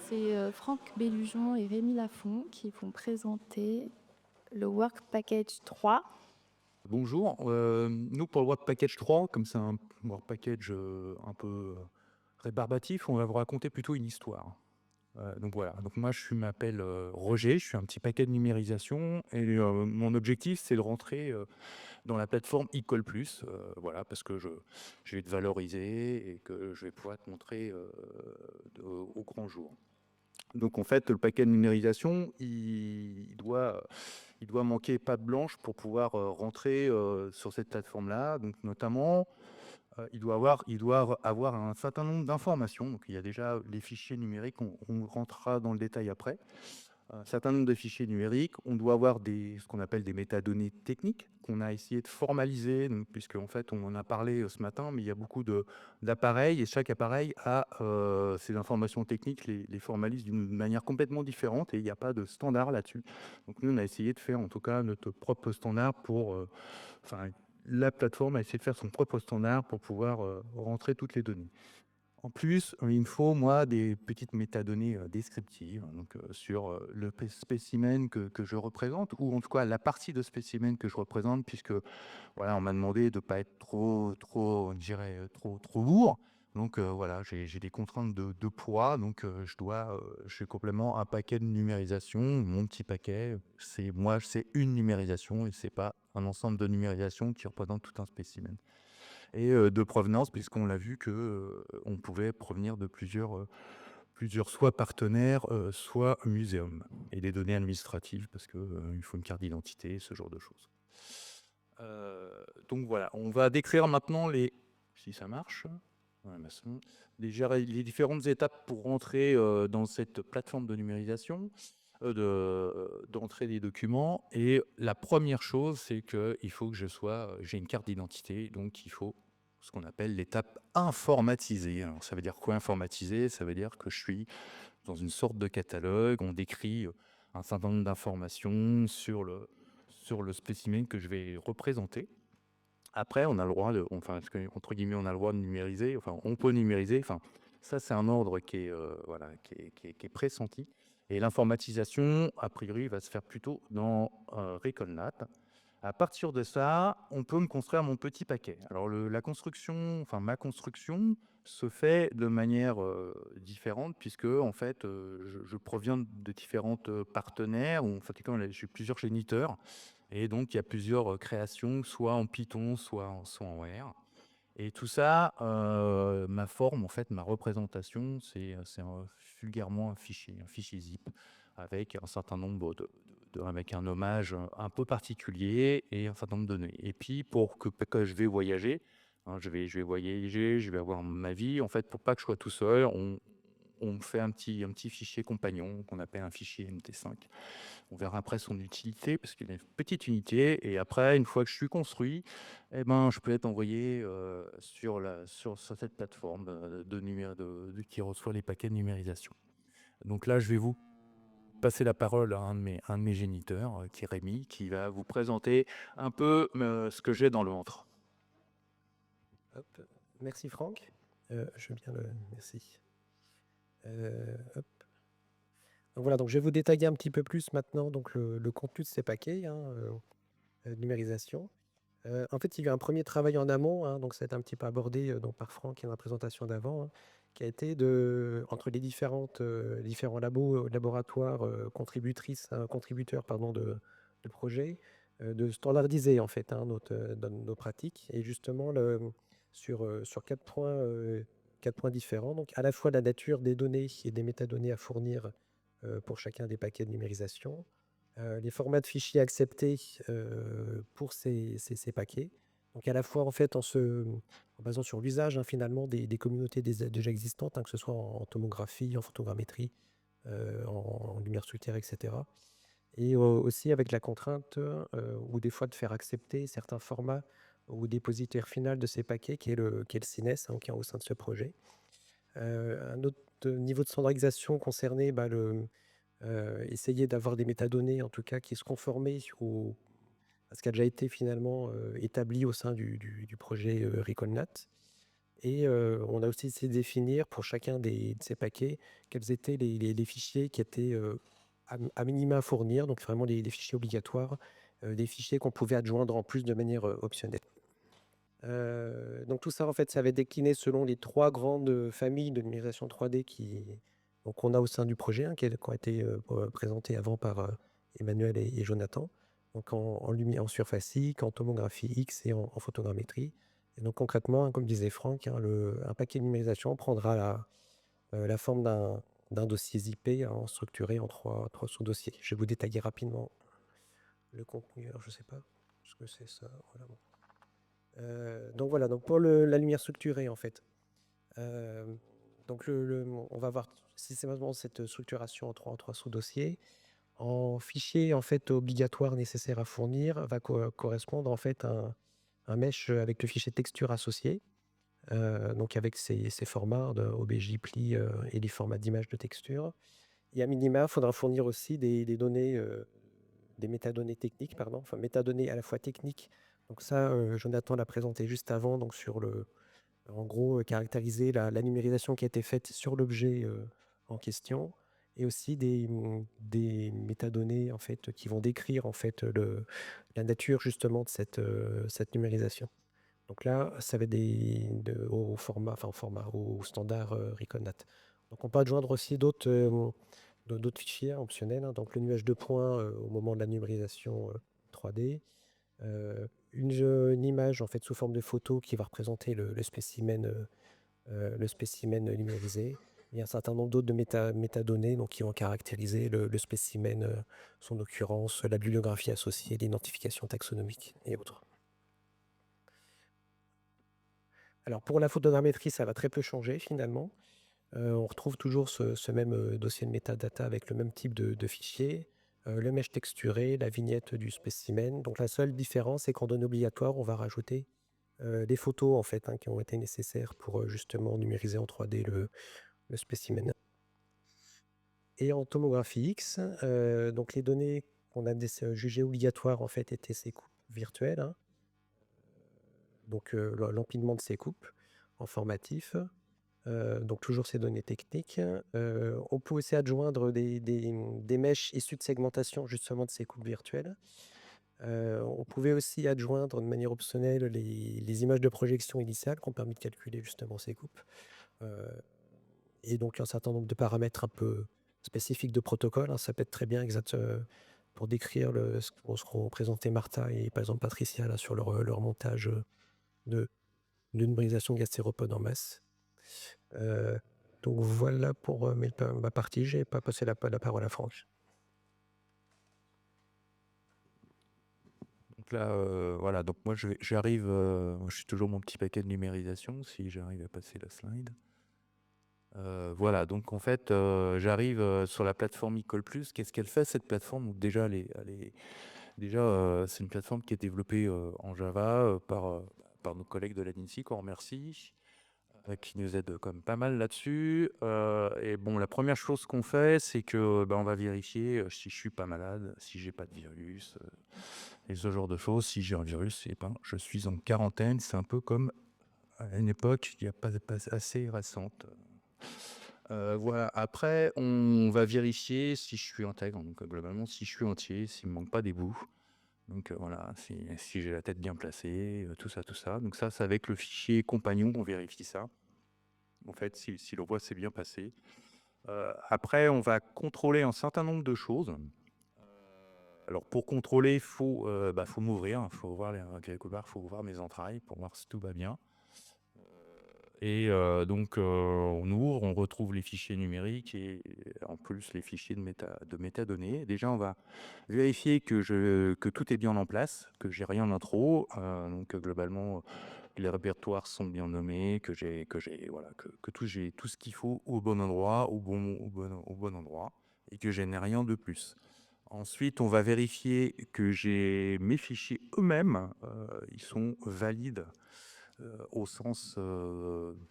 C'est Franck Bellugeon et Rémi Lafont qui vont présenter le Work Package 3. Bonjour, nous pour le Work Package 3, comme c'est un Work Package un peu rébarbatif, on va vous raconter plutôt une histoire. Donc voilà, donc moi je m'appelle Roger, je suis un petit paquet de numérisation et mon objectif c'est de rentrer dans la plateforme Ecole Plus, voilà, parce que je vais te valoriser et que je vais pouvoir te montrer au grand jour. Donc en fait, le paquet de numérisation, il doit manquer patte blanche pour pouvoir rentrer sur cette plateforme-là. Donc notamment, il doit avoir un certain nombre d'informations. Donc il y a déjà les fichiers numériques, on rentrera dans le détail après. Un certain nombre de fichiers numériques. On doit avoir ce qu'on appelle des métadonnées techniques qu'on a essayé de formaliser, donc, puisque en fait on en a parlé ce matin, mais il y a beaucoup d'appareils et chaque appareil a ces informations techniques, les formalise d'une manière complètement différente et il n'y a pas de standard là-dessus. Donc nous on a essayé de faire en tout cas notre propre standard enfin la plateforme a essayé de faire son propre standard pour pouvoir rentrer toutes les données. En plus, il me faut, moi, des petites métadonnées descriptives, hein, donc sur le spécimen que je représente, ou en tout cas la partie de spécimen que je représente, puisque voilà, on m'a demandé de ne pas être trop, je dirais, trop lourd. Donc voilà, j'ai des contraintes de poids, donc je suis complètement un paquet de numérisation. Mon petit paquet, c'est une numérisation et c'est pas un ensemble de numérisation qui représente tout un spécimen et de provenance, puisqu'on l'a vu que on pouvait provenir de plusieurs soit partenaires, soit muséums, et des données administratives, parce que il faut une carte d'identité, ce genre de choses. Donc voilà, on va décrire maintenant si ça marche, ouais, bah, c'est bon. Les différentes étapes pour rentrer dans cette plateforme de numérisation, d'entrer des documents. Et la première chose, c'est qu'il faut que j'ai une carte d'identité, donc il faut ce qu'on appelle l'étape informatisée. Alors, ça veut dire quoi informatiser? Ça veut dire que je suis dans une sorte de catalogue, on décrit un certain nombre d'informations sur le spécimen que je vais représenter. Après, on a le droit entre guillemets, on a le droit de numériser, enfin, on peut numériser, enfin, ça, c'est un ordre qui est, voilà, qui est pressenti. Et l'informatisation, a priori, va se faire plutôt dans Recolnat. À partir de ça, on peut me construire mon petit paquet. Alors, ma construction se fait de manière différente, puisque, en fait, je proviens de différents partenaires, ou en fait, j'ai plusieurs géniteurs. Et donc, il y a plusieurs créations, soit en Python, soit en R. Et tout ça, ma forme, en fait, ma représentation, c'est vulgairement un fichier zip, avec un certain nombre avec un hommage un peu particulier et un certain nombre de données. Et puis, pour que je vais voyager, hein, je vais voyager, je vais avoir ma vie. En fait, pour pas que je sois tout seul, on me fait un petit fichier compagnon qu'on appelle un fichier MT5. On verra après son utilité, parce qu'il a une petite unité. Et après, une fois que je suis construit, eh ben, je peux être envoyé sur cette plateforme qui reçoit les paquets de numérisation. Donc là, je vais vous passer la parole à un de mes géniteurs, qui est Rémi, qui va vous présenter un peu ce que j'ai dans le ventre. Hop. Merci Franck. Je veux bien le merci. Hop. Donc voilà, donc je vais vous détailler un petit peu plus maintenant donc le contenu de ces paquets, hein, numérisation. En fait, il y a eu un premier travail en amont, hein, donc ça a été un petit peu abordé, donc par Franck dans la présentation d'avant, hein, qui a été entre les différents laboratoires, contributrices, hein, contributeurs pardon de projet, de standardiser en fait, hein, nos pratiques et justement sur 4 points, 4 points différents. Donc à la fois la nature des données et des métadonnées à fournir, pour chacun des paquets de numérisation, les formats de fichiers acceptés, pour ces paquets. Donc à la fois en fait en basant sur l'usage, hein, finalement des communautés déjà existantes, hein, que ce soit en tomographie, en photogrammétrie, en lumière sous terre et cetera. Et aussi avec la contrainte, ou des fois de faire accepter certains formats au dépositaire final de ces paquets qui est le CNES, hein, qui est au sein de ce projet. Un autre niveau de standardisation concernait, essayer d'avoir des métadonnées, en tout cas, qui se conformaient à ce qui a déjà été finalement établi au sein du projet Recolnat. Et on a aussi essayé de définir pour chacun de ces paquets quels étaient les fichiers qui étaient à minima à fournir, donc vraiment les fichiers obligatoires, des fichiers qu'on pouvait adjoindre en plus de manière optionnelle. Donc tout ça, en fait, ça avait décliné selon les 3 grandes familles de numérisation 3D donc on a au sein du projet, hein, qui ont été présentées avant par Emmanuel et Jonathan. Donc en lumière, en surfacique, en tomographie X et en photogrammétrie. Et donc concrètement, hein, comme disait Franck, hein, un paquet de numérisation prendra la forme d'un dossier zippé, hein, structuré en trois sous-dossiers. Je vais vous détailler rapidement le contenu. Alors je sais pas ce que c'est ça. Voilà, bon. Donc voilà, donc pour la lumière structurée en fait. Donc on va voir systématiquement cette structuration en trois sous-dossiers. En fichier en fait obligatoire nécessaire à fournir va correspondre en fait un mesh avec le fichier texture associé. Donc avec ces formats de OBJ, pli et les formats d'image de texture. Et à minima, il faudra fournir aussi des données, des métadonnées techniques, pardon, enfin métadonnées à la fois techniques. Donc ça, Jonathan l'a présenté juste avant, donc en gros, caractériser la numérisation qui a été faite sur l'objet en question, et aussi des métadonnées en fait, qui vont décrire en fait, la nature justement de cette numérisation. Donc là, ça va être au format, enfin au standard Recognat. Donc on peut adjoindre aussi d'autres fichiers optionnels, hein. Donc le nuage de points au moment de la numérisation 3D. Une image en fait sous forme de photo qui va représenter le spécimen numérisé. Il y a un certain nombre d'autres métadonnées donc, qui vont caractériser le spécimen, son occurrence, la bibliographie associée, l'identification taxonomique et autres. Alors pour la photogrammétrie, ça va très peu changer finalement. On retrouve toujours ce même dossier de métadata avec le même type de fichier, le mesh texturé, la vignette du spécimen. Donc la seule différence, c'est qu'en données obligatoires, on va rajouter des photos en fait, hein, qui ont été nécessaires pour justement numériser en 3D le spécimen. Et en tomographie X, donc les données qu'on a jugées obligatoires en fait étaient ces coupes virtuelles, hein. Donc l'empilement de ces coupes en formatif. Donc toujours ces données techniques. On peut aussi adjoindre des mèches issues de segmentation justement de ces coupes virtuelles. On pouvait aussi adjoindre de manière optionnelle les images de projection initiales qui ont permis de calculer justement ces coupes. Et donc un certain nombre de paramètres un peu spécifiques de protocole, hein. Ça peut être très bien exact pour décrire ce qu'ont présenté Martha et par exemple Patricia là, sur leur montage de numérisation gastéropode en masse. Donc voilà pour ma partie. Je n'ai pas passé la parole à Franck. Donc là, voilà, donc moi j'arrive, je suis toujours mon petit paquet de numérisation, si j'arrive à passer la slide. Voilà, donc en fait, j'arrive sur la plateforme Ecole+. Qu'est-ce qu'elle fait cette plateforme? Donc déjà, c'est une plateforme qui est développée en Java par nos collègues de la l'ANSSI, qu'on remercie, qui nous aident quand même pas mal là-dessus. Et bon, la première chose qu'on fait, c'est que on va vérifier si je suis pas malade, si j'ai pas de virus, et ce genre de choses. Si j'ai un virus, je suis en quarantaine. C'est un peu comme à une époque il n'y a pas assez récente. Voilà. Après, on va vérifier si je suis intègre. Donc globalement, si je suis entier, s'il me manque pas des bouts. Donc voilà, si j'ai la tête bien placée, tout ça, tout ça. Donc ça, c'est avec le fichier compagnon qu'on vérifie ça. En fait, si le voit s'est bien passé. Après, on va contrôler un certain nombre de choses. Alors pour contrôler, il faut m'ouvrir, faut voir quelque part, faut voir mes entrailles pour voir si tout va bien. Et donc on ouvre, on retrouve les fichiers numériques et en plus les fichiers de métadonnées. Déjà, on va vérifier que tout est bien en place, que j'ai rien en trop. Donc globalement, les répertoires sont bien nommés, que j'ai tout ce qu'il faut au bon endroit, au bon endroit, et que je n'ai rien de plus. Ensuite, on va vérifier que mes fichiers eux-mêmes, ils sont valides au sens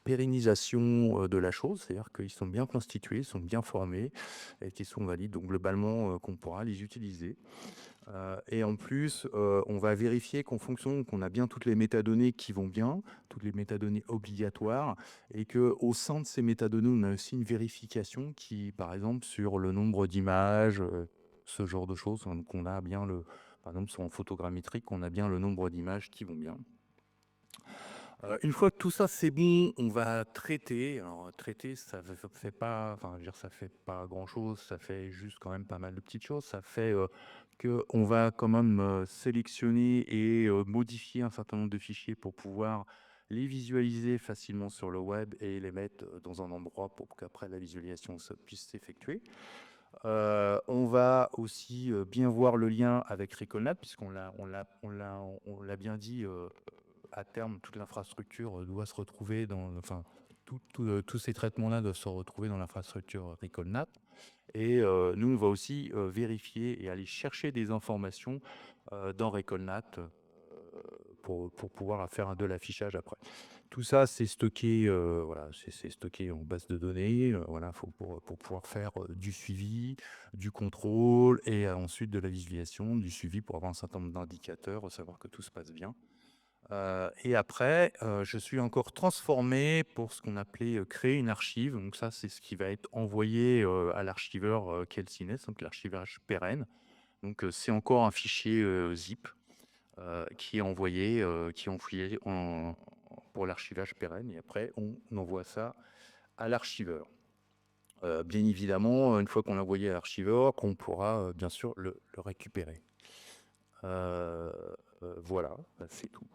pérennisation de la chose, c'est-à-dire qu'ils sont bien constitués, sont bien formés et qu'ils sont valides, donc globalement qu'on pourra les utiliser. Et en plus, on va vérifier qu'en fonction qu'on a bien toutes les métadonnées qui vont bien, toutes les métadonnées obligatoires, et qu'au sein de ces métadonnées, on a aussi une vérification qui, par exemple, sur le nombre d'images, ce genre de choses, hein, qu'on a bien par exemple, sur en photogrammétrique, on a bien le nombre d'images qui vont bien. Une fois que tout ça c'est bon, on va traiter. Alors traiter, ça fait pas, enfin, je veux dire, ça fait pas grand-chose, ça fait juste quand même pas mal de petites choses. Ça fait que on va quand même sélectionner et modifier un certain nombre de fichiers pour pouvoir les visualiser facilement sur le web et les mettre dans un endroit pour qu'après la visualisation puisse s'effectuer. On va aussi bien voir le lien avec Recalnat, puisqu'on l'a bien dit, à terme, toute l'infrastructure doit se retrouver enfin, tous ces traitements-là doivent se retrouver dans l'infrastructure Recalnat. Et nous, on va aussi vérifier et aller chercher des informations dans Recalnat pour pouvoir faire de l'affichage après. Tout ça, c'est stocké, voilà, c'est stocké en base de données. Voilà, pour pouvoir faire du suivi, du contrôle et ensuite de la visualisation, du suivi pour avoir un certain nombre d'indicateurs, savoir que tout se passe bien. Et après, je suis encore transformé pour ce qu'on appelait créer une archive. Donc ça, c'est ce qui va être envoyé à l'archiveur Kelsines, donc l'archivage pérenne. Donc c'est encore un fichier zip qui est envoyé pour l'archivage pérenne. Et après, on envoie ça à l'archiveur. Bien évidemment, une fois qu'on l'a envoyé à l'archiveur, qu'on pourra bien sûr le récupérer. Voilà, c'est tout.